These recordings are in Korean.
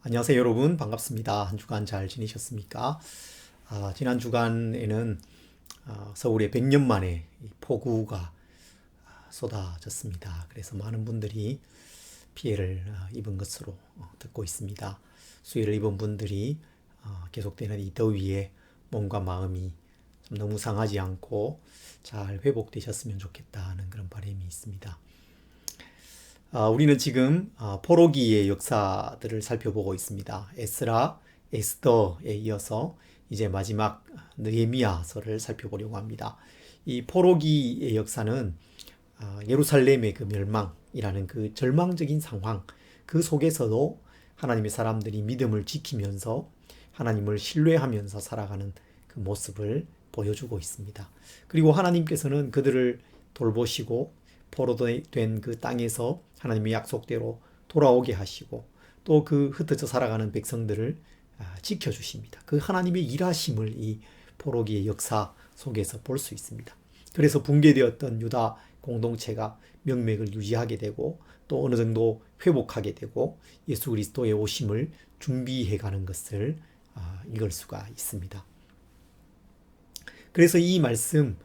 안녕하세요 여러분, 반갑습니다. 한 주간 잘 지내셨습니까? 지난 주간에는 서울에 100년 만에 이 폭우가 쏟아졌습니다. 그래서 많은 분들이 피해를 입은 것으로 듣고 있습니다. 수해를 입은 분들이 계속되는 이 더위에 몸과 마음이 좀 너무 상하지 않고 잘 회복되셨으면 좋겠다는 그런 바람이 있습니다. 우리는 지금 포로기의 역사들을 살펴보고 있습니다. 에스라, 에스더에 이어서 이제 마지막 느헤미야서를 살펴보려고 합니다. 이 포로기의 역사는 예루살렘의 그 멸망이라는 그 절망적인 상황, 그 속에서도 하나님의 사람들이 믿음을 지키면서 하나님을 신뢰하면서 살아가는 그 모습을 보여주고 있습니다. 그리고 하나님께서는 그들을 돌보시고 포로된 그 땅에서 하나님의 약속대로 돌아오게 하시고 또 그 흩어져 살아가는 백성들을 지켜주십니다. 그 하나님의 일하심을 이 포로기의 역사 속에서 볼 수 있습니다. 그래서 붕괴되었던 유다 공동체가 명맥을 유지하게 되고 또 어느 정도 회복하게 되고 예수 그리스도의 오심을 준비해 가는 것을 읽을 수가 있습니다. 그래서 이 말씀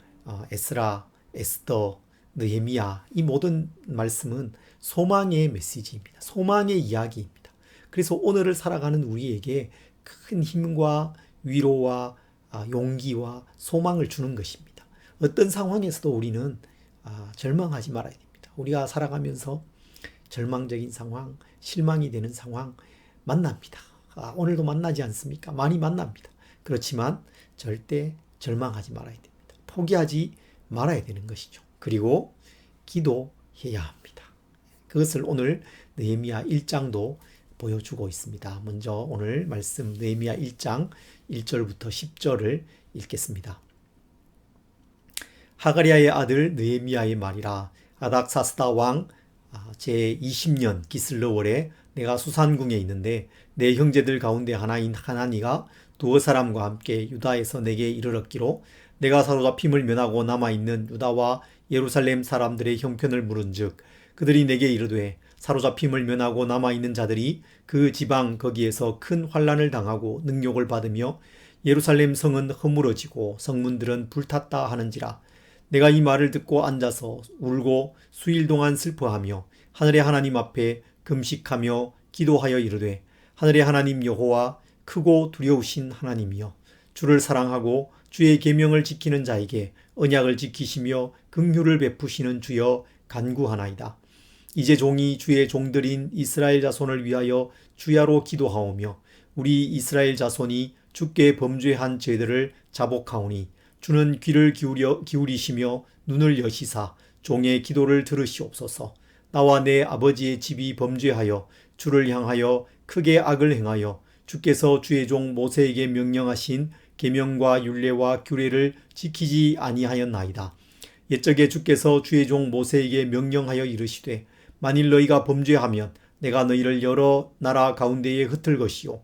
에스라, 에스더, 느헤미야 이 모든 말씀은 소망의 메시지입니다. 소망의 이야기입니다. 그래서 오늘을 살아가는 우리에게 큰 힘과 위로와 용기와 소망을 주는 것입니다. 어떤 상황에서도 우리는 절망하지 말아야 됩니다. 우리가 살아가면서 절망적인 상황, 실망이 되는 상황 만납니다. 오늘도 만나지 않습니까? 많이 만납니다. 그렇지만 절대 절망하지 말아야 됩니다. 포기하지 말아야 되는 것이죠. 그리고 기도해야 합니다. 그것을 오늘 느헤미야 1장도 보여주고 있습니다. 먼저 오늘 말씀 느헤미야 1장 1절부터 10절을 읽겠습니다. 하가리아의 아들 느헤미야의 말이라. 아닥사스다 왕 제20년 기슬르월에 내가 수산궁에 있는데 내 형제들 가운데 하나인 하나니가 두어 사람과 함께 유다에서 내게 이르렀기로 내가 사로잡힘을 면하고 남아있는 유다와 예루살렘 사람들의 형편을 물은즉 그들이 내게 이르되 사로잡힘을 면하고 남아있는 자들이 그 지방 거기에서 큰 환난을 당하고 능욕을 받으며 예루살렘 성은 허물어지고 성문들은 불탔다 하는지라. 내가 이 말을 듣고 앉아서 울고 수일 동안 슬퍼하며 하늘의 하나님 앞에 금식하며 기도하여 이르되 하늘의 하나님 여호와 크고 두려우신 하나님이여 주를 사랑하고 주의 계명을 지키는 자에게 언약을 지키시며 긍휼을 베푸시는 주여 간구하나이다. 이제 종이 주의 종들인 이스라엘 자손을 위하여 주야로 기도하오며 우리 이스라엘 자손이 주께 범죄한 죄들을 자복하오니 주는 귀를 기울이시며 눈을 여시사 종의 기도를 들으시옵소서. 나와 내 아버지의 집이 범죄하여 주를 향하여 크게 악을 행하여 주께서 주의 종 모세에게 명령하신 계명과 율례와 규례를 지키지 아니하였나이다. 옛적에 주께서 주의 종 모세에게 명령하여 이르시되 만일 너희가 범죄하면 내가 너희를 여러 나라 가운데에 흩을 것이요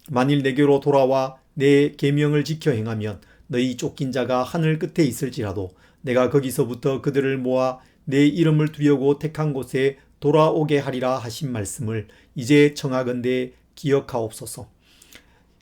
만일 내게로 돌아와 내 계명을 지켜 행하면 너희 쫓긴 자가 하늘 끝에 있을지라도 내가 거기서부터 그들을 모아 내 이름을 두려고 택한 곳에 돌아오게 하리라 하신 말씀을 이제 청하건대 기억하옵소서.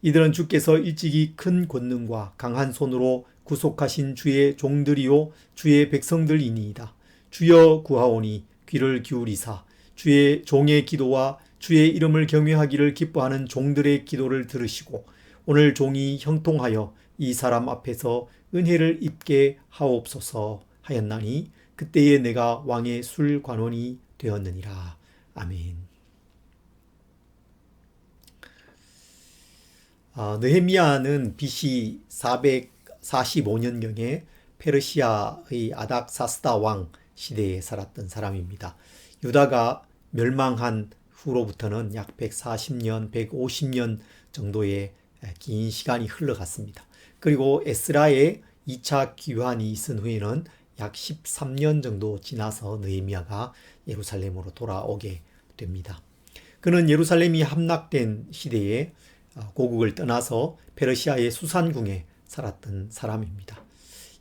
이들은 주께서 일찍이 큰 권능과 강한 손으로 구속하신 주의 종들이요 주의 백성들이니이다. 주여 구하오니 귀를 기울이사 주의 종의 기도와 주의 이름을 경외하기를 기뻐하는 종들의 기도를 들으시고 오늘 종이 형통하여 이 사람 앞에서 은혜를 입게 하옵소서 하였나니 그때에 내가 왕의 술관원이 되었느니라. 아멘. 느헤미야는 BC 445년경에 페르시아의 아닥사스다 왕 시대에 살았던 사람입니다. 유다가 멸망한 후로부터는 약 140년, 150년 정도의 긴 시간이 흘러갔습니다. 그리고 에스라의 2차 귀환이 있은 후에는 약 13년 정도 지나서 느헤미야가 예루살렘으로 돌아오게 됩니다. 그는 예루살렘이 함락된 시대에 고국을 떠나서 페르시아의 수산궁에 살았던 사람입니다.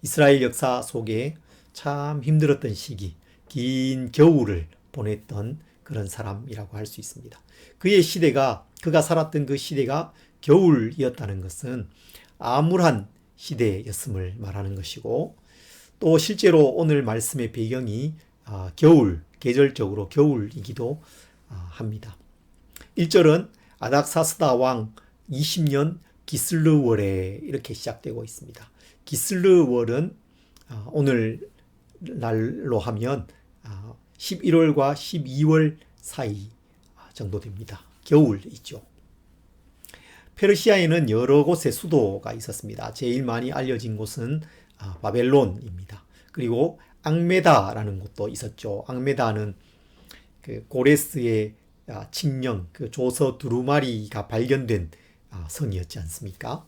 이스라엘 역사 속에 참 힘들었던 시기, 긴 겨울을 보냈던 그런 사람이라고 할 수 있습니다. 그가 살았던 그 시대가 겨울이었다는 것은 암울한 시대였음을 말하는 것이고, 또 실제로 오늘 말씀의 배경이 계절적으로 겨울이기도 합니다. 1절은 아닥사스다 왕 20년 기슬르월에 이렇게 시작되고 있습니다. 기슬르월은 오늘 날로 하면 11월과 12월 사이 정도 됩니다. 겨울이죠. 페르시아에는 여러 곳의 수도가 있었습니다. 제일 많이 알려진 곳은 바벨론입니다. 그리고 앙메다라는 곳도 있었죠. 앙메다는 그 고레스의 칙령, 그 조서 두루마리가 발견된 성이었지 않습니까?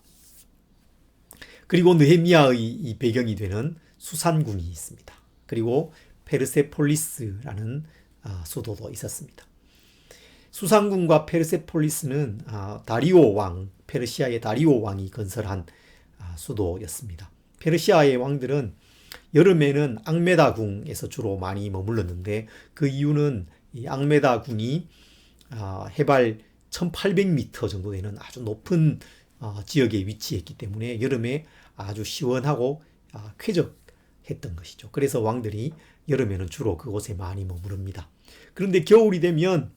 그리고 느헤미야의 이 배경이 되는 수산궁이 있습니다. 그리고 페르세폴리스라는 수도도 있었습니다. 수산궁과 페르세폴리스는 페르시아의 다리오 왕이 건설한 수도였습니다. 페르시아의 왕들은 여름에는 앙메다궁에서 주로 많이 머물렀는데, 그 이유는 이 앙메다궁이 해발 1800m 정도 되는 아주 높은 지역에 위치했기 때문에 여름에 아주 시원하고 쾌적했던 것이죠. 그래서 왕들이 여름에는 주로 그곳에 많이 머무릅니다. 그런데 겨울이 되면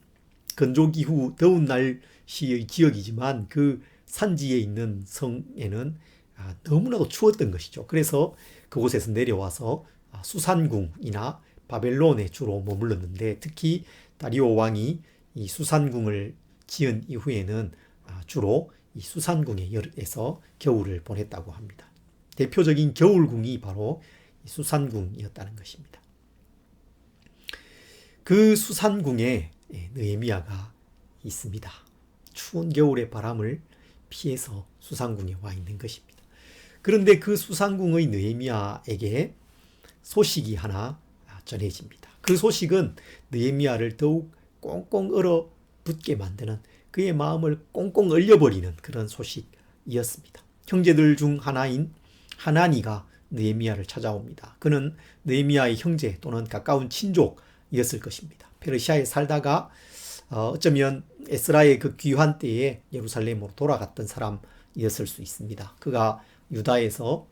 건조기후 더운 날씨의 지역이지만 그 산지에 있는 성에는 너무나도 추웠던 것이죠. 그래서 그곳에서 내려와서 수산궁이나 바벨론에 주로 머물렀는데, 특히 다리오 왕이 이 수산궁을 지은 이후에는 주로 이 수산궁에서 겨울을 보냈다고 합니다. 대표적인 겨울궁이 바로 수산궁이었다는 것입니다. 그 수산궁에 느헤미야가 있습니다. 추운 겨울의 바람을 피해서 수산궁에 와 있는 것입니다. 그런데 그 수산궁의 느헤미야에게 소식이 하나 전해집니다. 그 소식은 느헤미야를 더욱 꽁꽁 얼어붙게 만드는, 그의 마음을 꽁꽁 얼려버리는 그런 소식이었습니다. 형제들 중 하나인 하나니가 느헤미야를 찾아옵니다. 그는 느헤미야의 형제 또는 가까운 친족이었을 것입니다. 페르시아에 살다가 어쩌면 에스라의 그 귀환 때에 예루살렘으로 돌아갔던 사람이었을 수 있습니다. 그가 유다에서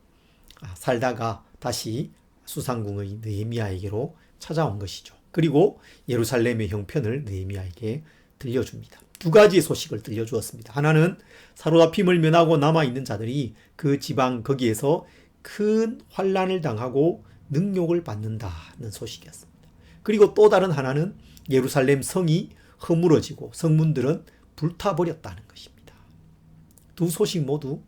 살다가 다시 수산궁의 느헤미야에게로 찾아온 것이죠. 그리고 예루살렘의 형편을 느헤미야에게 들려줍니다. 두 가지의 소식을 들려주었습니다. 하나는 사로잡힘을 면하고 남아있는 자들이 그 지방 거기에서 큰 환난을 당하고 능욕을 받는다는 소식이었습니다. 그리고 또 다른 하나는 예루살렘 성이 허물어지고 성문들은 불타버렸다는 것입니다. 두 소식 모두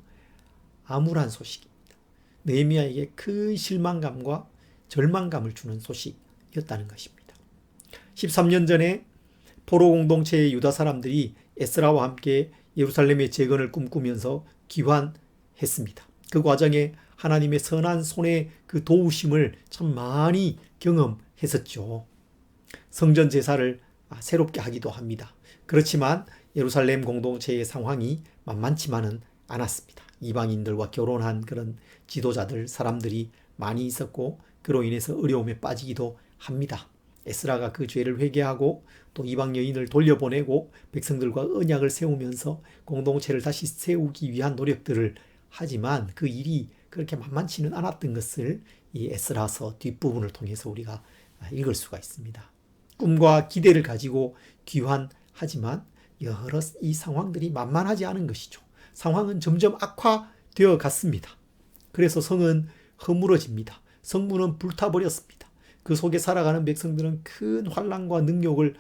암울한 소식입니다. 느헤미야에게 큰 실망감과 절망감을 주는 소식이었다는 것입니다. 13년 전에 포로 공동체의 유다 사람들이 에스라와 함께 예루살렘의 재건을 꿈꾸면서 귀환했습니다. 그 과정에 하나님의 선한 손의 그 도우심을 참 많이 경험했었죠. 성전 제사를 새롭게 하기도 합니다. 그렇지만 예루살렘 공동체의 상황이 만만치만은 않았습니다. 이방인들과 결혼한 그런 지도자들, 사람들이 많이 있었고 그로 인해서 어려움에 빠지기도 합니다. 에스라가 그 죄를 회개하고 또 이방 여인을 돌려보내고 백성들과 언약을 세우면서 공동체를 다시 세우기 위한 노력들을 하지만 그 일이 그렇게 만만치는 않았던 것을 이 에스라서 뒷부분을 통해서 우리가 읽을 수가 있습니다. 꿈과 기대를 가지고 귀환하지만 여러 이 상황들이 만만하지 않은 것이죠. 상황은 점점 악화되어 갔습니다. 그래서 성은 허물어집니다. 성문은 불타버렸습니다. 그 속에 살아가는 백성들은 큰 환난과 능욕을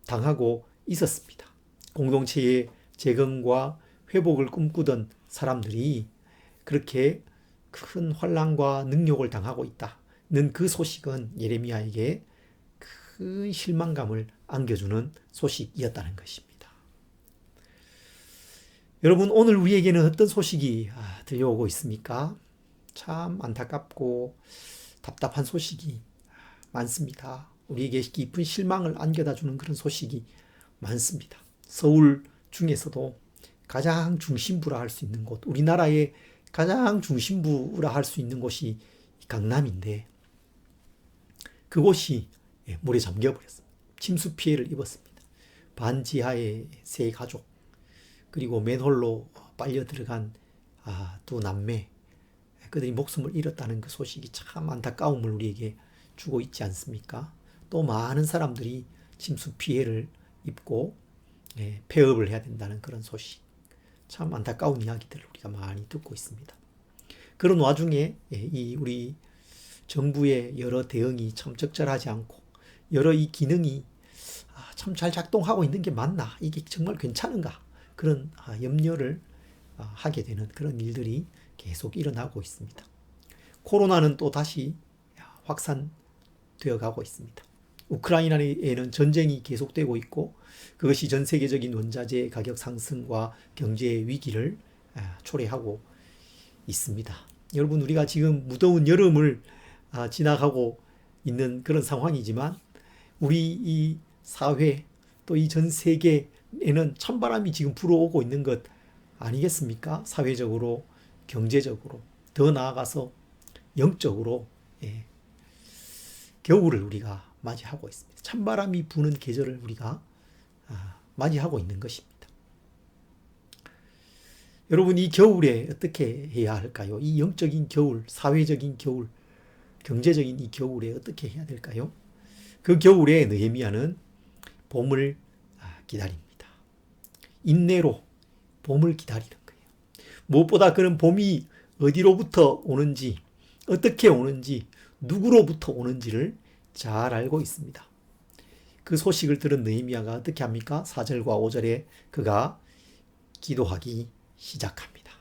당하고 있었습니다. 공동체의 재건과 회복을 꿈꾸던 사람들이 그렇게 큰 환난과 능욕을 당하고 있다는 그 소식은 예레미야에게 큰 실망감을 안겨주는 소식이었다는 것입니다. 여러분, 오늘 우리에게는 어떤 소식이 들려오고 있습니까? 참 안타깝고 답답한 소식이 많습니다. 우리에게 깊은 실망을 안겨다 주는 그런 소식이 많습니다. 서울 중에서도 가장 중심부라 할 수 있는 곳, 우리나라의 가장 중심부라 할 수 있는 곳이 강남인데 그곳이 물에 잠겨버렸습니다. 침수 피해를 입었습니다. 반지하의 세 가족, 그리고 맨홀로 빨려 들어간 두 남매, 그들이 목숨을 잃었다는 그 소식이 참 안타까움을 우리에게 주고 있지 않습니까? 또 많은 사람들이 침수 피해를 입고 폐업을 해야 된다는 그런 소식, 참 안타까운 이야기들을 우리가 많이 듣고 있습니다. 그런 와중에 이 우리 정부의 여러 대응이 참 적절하지 않고 여러 이 기능이 참 잘 작동하고 있는 게 맞나? 이게 정말 괜찮은가? 그런 염려를 하게 되는 그런 일들이 계속 일어나고 있습니다. 코로나는 또 다시 확산되어 가고 있습니다. 우크라이나에는 전쟁이 계속되고 있고 그것이 전 세계적인 원자재 가격 상승과 경제 위기를 초래하고 있습니다. 여러분, 우리가 지금 무더운 여름을 지나가고 있는 그런 상황이지만 우리 이 사회 또 이 전 세계에는 찬바람이 지금 불어오고 있는 것 아니겠습니까? 사회적으로, 경제적으로, 더 나아가서 영적으로 겨울을 우리가 맞이하고 있습니다. 찬바람이 부는 계절을 우리가 맞이하고 있는 것입니다. 여러분, 이 겨울에 어떻게 해야 할까요? 이 영적인 겨울, 사회적인 겨울, 경제적인 이 겨울에 어떻게 해야 될까요? 그 겨울에 느헤미야는 봄을 기다립니다. 인내로 봄을 기다리는 거예요. 무엇보다 그는 봄이 어디로부터 오는지, 어떻게 오는지, 누구로부터 오는지를 잘 알고 있습니다. 그 소식을 들은 느헤미야가 어떻게 합니까? 4절과 5절에 그가 기도하기 시작합니다.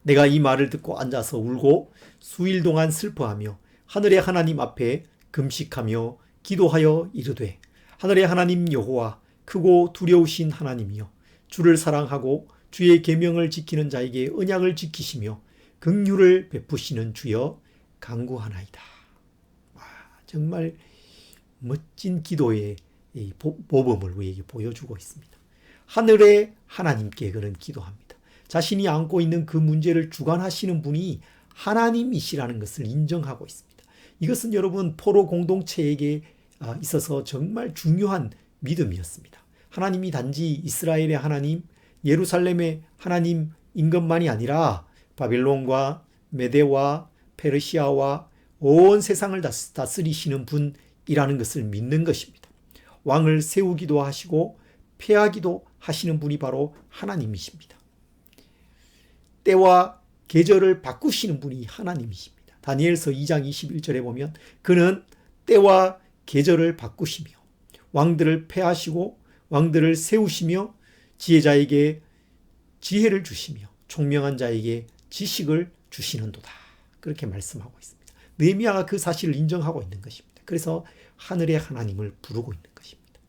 내가 이 말을 듣고 앉아서 울고 수일 동안 슬퍼하며 하늘의 하나님 앞에 금식하며 기도하여 이르되 하늘의 하나님 여호와 크고 두려우신 하나님이여 주를 사랑하고 주의 계명을 지키는 자에게 언약을 지키시며 긍휼을 베푸시는 주여 간구하나이다. 정말 멋진 기도의 모범을 우리에게 보여주고 있습니다. 하늘의 하나님께 그는 기도합니다. 자신이 안고 있는 그 문제를 주관하시는 분이 하나님이시라는 것을 인정하고 있습니다. 이것은 여러분 포로 공동체에게 있어서 정말 중요한 믿음이었습니다. 하나님이 단지 이스라엘의 하나님, 예루살렘의 하나님인 것만이 아니라 바빌론과 메대와 페르시아와 온 세상을 다스리시는 분이라는 것을 믿는 것입니다. 왕을 세우기도 하시고 폐하기도 하시는 분이 바로 하나님이십니다. 때와 계절을 바꾸시는 분이 하나님이십니다. 다니엘서 2장 21절에 보면 그는 때와 계절을 바꾸시며 왕들을 폐하시고 왕들을 세우시며 지혜자에게 지혜를 주시며 총명한 자에게 지식을 주시는도다. 그렇게 말씀하고 있습니다. 느헤미야가 그 사실을 인정하고 있는 것입니다. 그래서 하늘의 하나님을 부르고 있는 것입니다.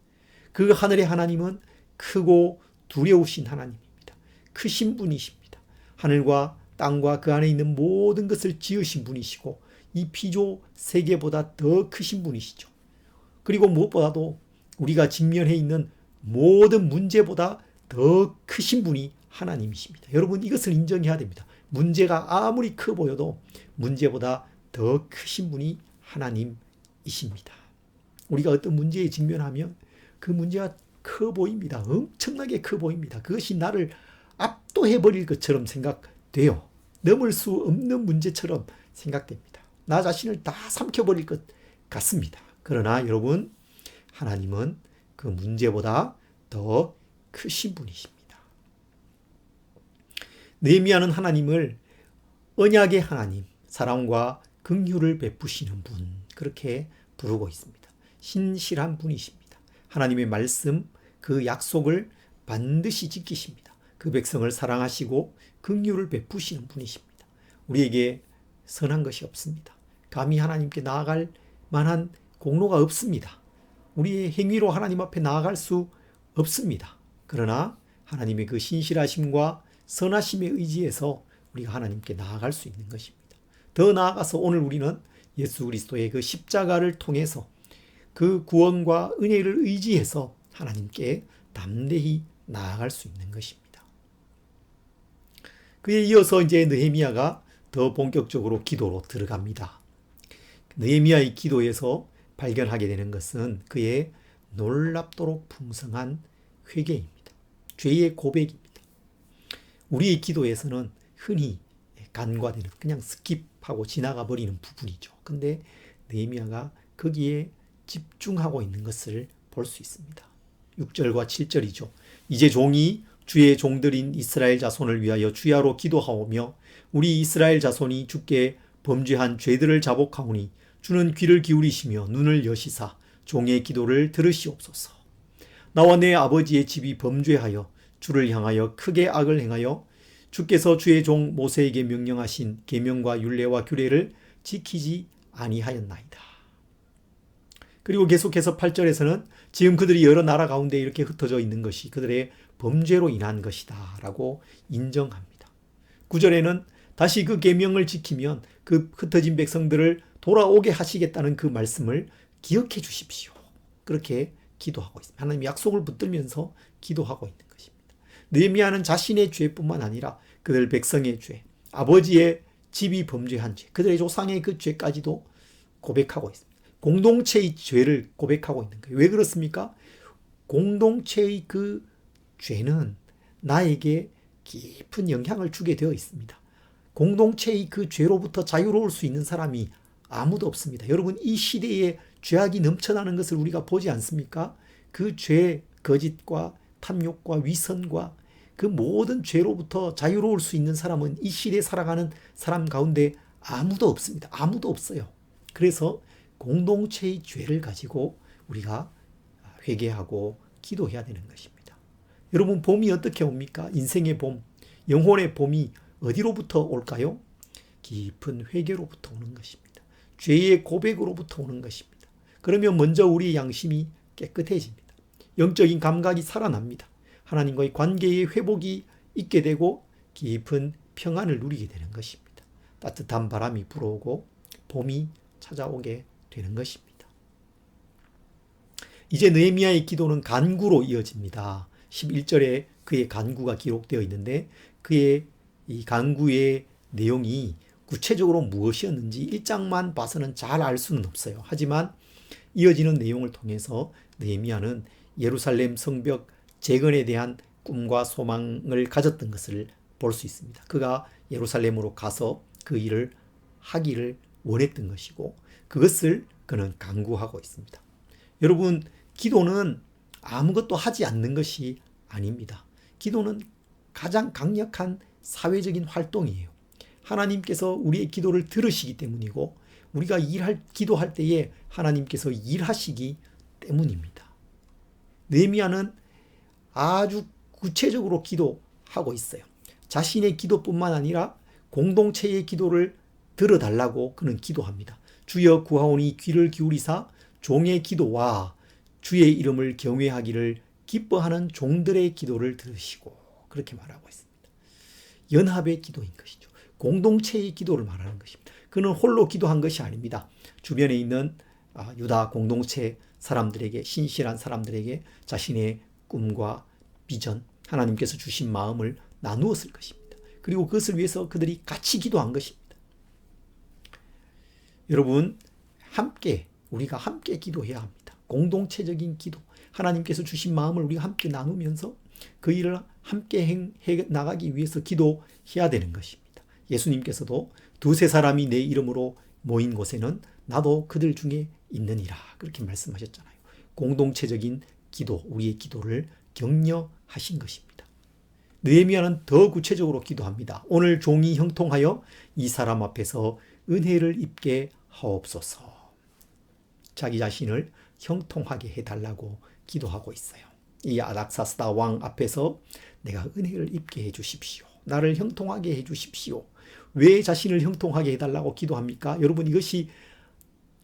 그 하늘의 하나님은 크고 두려우신 하나님입니다. 크신 분이십니다. 하늘과 땅과 그 안에 있는 모든 것을 지으신 분이시고 이 피조 세계보다 더 크신 분이시죠. 그리고 무엇보다도 우리가 직면해 있는 모든 문제보다 더 크신 분이 하나님이십니다. 여러분, 이것을 인정해야 됩니다. 문제가 아무리 커 보여도 문제보다 더 크신 분이 하나님이십니다. 우리가 어떤 문제에 직면하면 그 문제가 커 보입니다. 엄청나게 커 보입니다. 그것이 나를 압도해버릴 것처럼 생각돼요. 넘을 수 없는 문제처럼 생각됩니다. 나 자신을 다 삼켜버릴 것 같습니다. 그러나 여러분, 하나님은 그 문제보다 더 크신 분이십니다. 느헤미야는 하나님을 언약의 하나님, 사랑과 긍휼을 베푸시는 분, 그렇게 부르고 있습니다. 신실한 분이십니다. 하나님의 말씀, 그 약속을 반드시 지키십니다. 그 백성을 사랑하시고 긍휼을 베푸시는 분이십니다. 우리에게 선한 것이 없습니다. 감히 하나님께 나아갈 만한 공로가 없습니다. 우리의 행위로 하나님 앞에 나아갈 수 없습니다. 그러나 하나님의 그 신실하심과 선하심에 의지해서 우리가 하나님께 나아갈 수 있는 것입니다. 더 나아가서 오늘 우리는 예수 그리스도의 그 십자가를 통해서 그 구원과 은혜를 의지해서 하나님께 담대히 나아갈 수 있는 것입니다. 그에 이어서 이제 느헤미야가 더 본격적으로 기도로 들어갑니다. 느헤미야의 기도에서 발견하게 되는 것은 그의 놀랍도록 풍성한 회개입니다. 죄의 고백입니다. 우리의 기도에서는 흔히 간과되는 그냥 스킵하고 지나가 버리는 부분이죠. 근데 느헤미야가 거기에 집중하고 있는 것을 볼 수 있습니다. 6절과 7절이죠. 이제 종이 주의 종들인 이스라엘 자손을 위하여 주야로 기도하오며 우리 이스라엘 자손이 주께 범죄한 죄들을 자복하오니 주는 귀를 기울이시며 눈을 여시사 종의 기도를 들으시옵소서. 나와 내 아버지의 집이 범죄하여 주를 향하여 크게 악을 행하여 주께서 주의 종 모세에게 명령하신 계명과 율례와 규례를 지키지 아니하였나이다. 그리고 계속해서 8절에서는 지금 그들이 여러 나라 가운데 이렇게 흩어져 있는 것이 그들의 범죄로 인한 것이다 라고 인정합니다. 9절에는 다시 그 계명을 지키면 그 흩어진 백성들을 돌아오게 하시겠다는 그 말씀을 기억해 주십시오. 그렇게 기도하고 있습니다. 하나님 약속을 붙들면서 기도하고 있는 것입니다. 느헤미야는 자신의 죄뿐만 아니라 그들 백성의 죄, 아버지의 집이 범죄한 죄, 그들의 조상의 그 죄까지도 고백하고 있습니다. 공동체의 죄를 고백하고 있는 거예요. 왜 그렇습니까? 공동체의 그 죄는 나에게 깊은 영향을 주게 되어 있습니다. 공동체의 그 죄로부터 자유로울 수 있는 사람이 아무도 없습니다. 여러분, 이 시대에 죄악이 넘쳐나는 것을 우리가 보지 않습니까? 그 죄, 거짓과 탐욕과 위선과 그 모든 죄로부터 자유로울 수 있는 사람은 이 시대에 살아가는 사람 가운데 아무도 없습니다. 아무도 없어요. 그래서 공동체의 죄를 가지고 우리가 회개하고 기도해야 되는 것입니다. 여러분, 봄이 어떻게 옵니까? 인생의 봄, 영혼의 봄이 어디로부터 올까요? 깊은 회개로부터 오는 것입니다. 죄의 고백으로부터 오는 것입니다. 그러면 먼저 우리의 양심이 깨끗해집니다. 영적인 감각이 살아납니다. 하나님과의 관계의 회복이 있게 되고 깊은 평안을 누리게 되는 것입니다. 따뜻한 바람이 불어오고 봄이 찾아오게 되는 것입니다. 이제 느헤미야의 기도는 간구로 이어집니다. 11절에 그의 간구가 기록되어 있는데 그의 이 간구의 내용이 구체적으로 무엇이었는지 1장만 봐서는 잘 알 수는 없어요. 하지만 이어지는 내용을 통해서 느헤미야는 예루살렘 성벽 재건에 대한 꿈과 소망을 가졌던 것을 볼 수 있습니다. 그가 예루살렘으로 가서 그 일을 하기를 원했던 것이고 그것을 그는 간구하고 있습니다. 여러분, 기도는 아무것도 하지 않는 것이 아닙니다. 기도는 가장 강력한 사회적인 활동이에요. 하나님께서 우리의 기도를 들으시기 때문이고 우리가 기도할 때에 하나님께서 일하시기 때문입니다. 느헤미야는 아주 구체적으로 기도하고 있어요. 자신의 기도뿐만 아니라 공동체의 기도를 들어달라고 그는 기도합니다. 주여 구하오니 귀를 기울이사 종의 기도와 주의 이름을 경외하기를 기뻐하는 종들의 기도를 들으시고 그렇게 말하고 있습니다. 연합의 기도인 것이죠. 공동체의 기도를 말하는 것입니다. 그는 홀로 기도한 것이 아닙니다. 주변에 있는 유다 공동체 사람들에게, 신실한 사람들에게 자신의 꿈과 비전, 하나님께서 주신 마음을 나누었을 것입니다. 그리고 그것을 위해서 그들이 같이 기도한 것입니다. 여러분, 우리가 함께 기도해야 합니다. 공동체적인 기도, 하나님께서 주신 마음을 우리가 함께 나누면서 그 일을 함께 해 나가기 위해서 기도해야 되는 것입니다. 예수님께서도 두세 사람이 내 이름으로 모인 곳에는 나도 그들 중에 있느니라 그렇게 말씀하셨잖아요. 공동체적인 기도, 우리의 기도를 격려하신 것입니다. 느헤미야는 더 구체적으로 기도합니다. 오늘 종이 형통하여 이 사람 앞에서 은혜를 입게 하옵소서. 자기 자신을 형통하게 해달라고 기도하고 있어요. 이 아닥사스다 왕 앞에서 내가 은혜를 입게 해주십시오. 나를 형통하게 해주십시오. 왜 자신을 형통하게 해달라고 기도합니까? 여러분, 이것이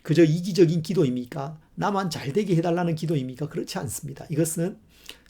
그저 이기적인 기도입니까? 나만 잘되게 해달라는 기도입니까? 그렇지 않습니다. 이것은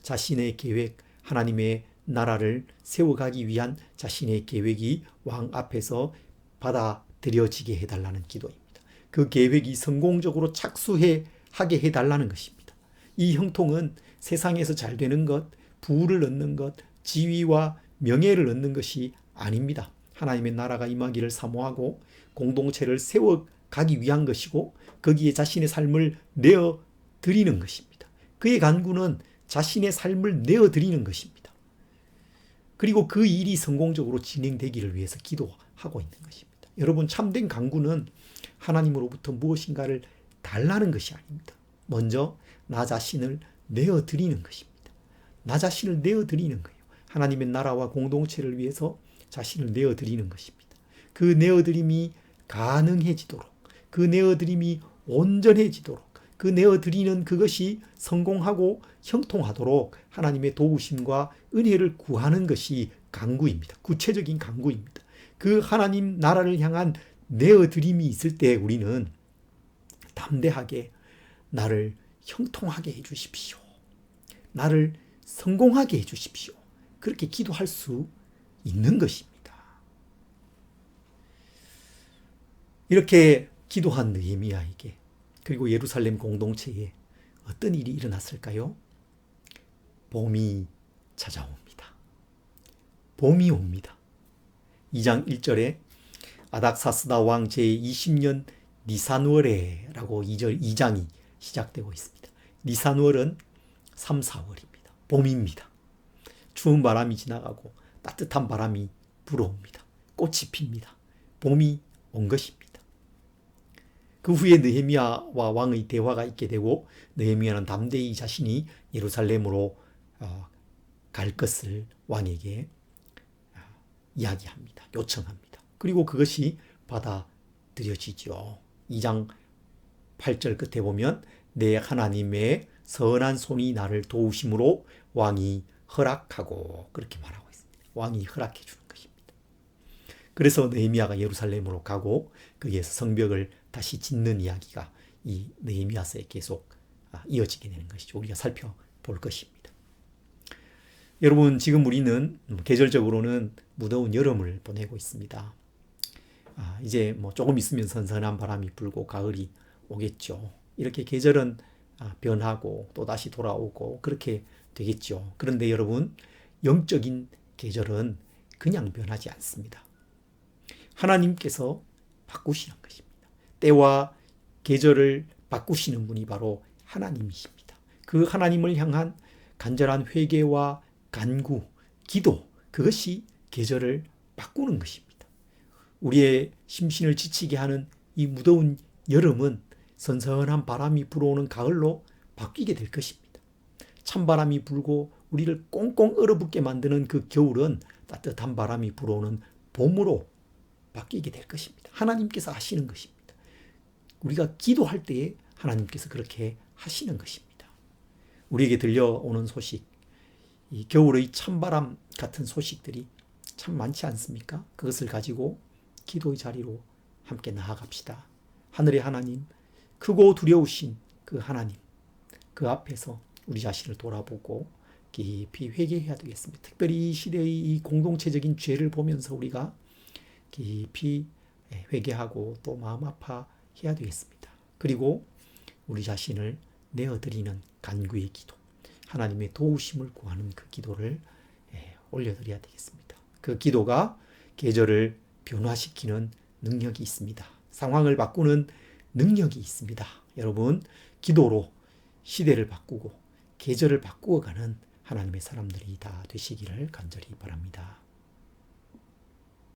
자신의 계획, 하나님의 나라를 세워가기 위한 자신의 계획이 왕 앞에서 받아들여지게 해달라는 기도입니다. 그 계획이 성공적으로 착수하게 해달라는 것입니다. 이 형통은 세상에서 잘 되는 것, 부를 얻는 것, 지위와 명예를 얻는 것이 아닙니다. 하나님의 나라가 임하기를 사모하고 공동체를 세워가기 위한 것이고 거기에 자신의 삶을 내어 드리는 것입니다. 그의 간구는 자신의 삶을 내어 드리는 것입니다. 그리고 그 일이 성공적으로 진행되기를 위해서 기도하고 있는 것입니다. 여러분, 참된 간구는 하나님으로부터 무엇인가를 달라는 것이 아닙니다. 먼저 나 자신을 내어 드리는 것입니다. 나 자신을 내어 드리는 거예요. 하나님의 나라와 공동체를 위해서 자신을 내어 드리는 것입니다. 그 내어 드림이 가능해지도록, 그 내어 드림이 온전해지도록, 그 내어 드리는 그것이 성공하고 형통하도록 하나님의 도우심과 은혜를 구하는 것이 간구입니다. 구체적인 간구입니다. 그 하나님 나라를 향한 내어 드림이 있을 때 우리는 담대하게 나를 형통하게 해 주십시오. 나를 성공하게 해 주십시오. 그렇게 기도할 수 있는 것입니다. 이렇게 기도한 느헤미야에게, 그리고 예루살렘 공동체에 어떤 일이 일어났을까요? 봄이 찾아옵니다. 봄이 옵니다. 2장 1절에 아닥사스다 왕 제20년 니산월에라고 2장이 시작되고 있습니다. 니산월은 3, 4월입니다. 봄입니다. 추운 바람이 지나가고 따뜻한 바람이 불어옵니다. 꽃이 핍니다. 봄이 온 것입니다. 그 후에 느헤미야와 왕의 대화가 있게 되고 느헤미야는 담대히 자신이 예루살렘으로 갈 것을 왕에게 이야기합니다. 요청합니다. 그리고 그것이 받아들여지죠. 2장 8절 끝에 보면 내 하나님의 선한 손이 나를 도우심으로 왕이 허락하고, 그렇게 말하고 있습니다. 왕이 허락해 주는 것입니다. 그래서 느헤미야가 예루살렘으로 가고 거기에서 성벽을 다시 짓는 이야기가 이 느헤미야서에 계속 이어지게 되는 것이죠. 우리가 살펴볼 것입니다. 여러분, 지금 우리는 계절적으로는 무더운 여름을 보내고 있습니다. 이제 조금 있으면 선선한 바람이 불고 가을이 오겠죠. 이렇게 계절은 변하고 또 다시 돌아오고 그렇게 되겠죠. 그런데 여러분, 영적인 계절은 그냥 변하지 않습니다. 하나님께서 바꾸시는 것입니다. 때와 계절을 바꾸시는 분이 바로 하나님이십니다. 그 하나님을 향한 간절한 회개와 간구, 기도, 그것이 계절을 바꾸는 것입니다. 우리의 심신을 지치게 하는 이 무더운 여름은 선선한 바람이 불어오는 가을로 바뀌게 될 것입니다. 찬바람이 불고 우리를 꽁꽁 얼어붙게 만드는 그 겨울은 따뜻한 바람이 불어오는 봄으로 바뀌게 될 것입니다. 하나님께서 하시는 것입니다. 우리가 기도할 때에 하나님께서 그렇게 하시는 것입니다. 우리에게 들려오는 소식, 이 겨울의 찬바람 같은 소식들이 참 많지 않습니까? 그것을 가지고 기도의 자리로 함께 나아갑시다. 하늘의 하나님, 크고 두려우신 그 하나님, 그 앞에서 우리 자신을 돌아보고 깊이 회개해야 되겠습니다. 특별히 이 시대의 이 공동체적인 죄를 보면서 우리가 깊이 회개하고 또 마음 아파해야 되겠습니다. 그리고 우리 자신을 내어드리는 간구의 기도, 하나님의 도우심을 구하는 그 기도를 올려드려야 되겠습니다. 그 기도가 계절을 변화시키는 능력이 있습니다. 상황을 바꾸는 능력이 있습니다. 여러분, 기도로 시대를 바꾸고 계절을 바꾸어가는 하나님의 사람들이 다 되시기를 간절히 바랍니다.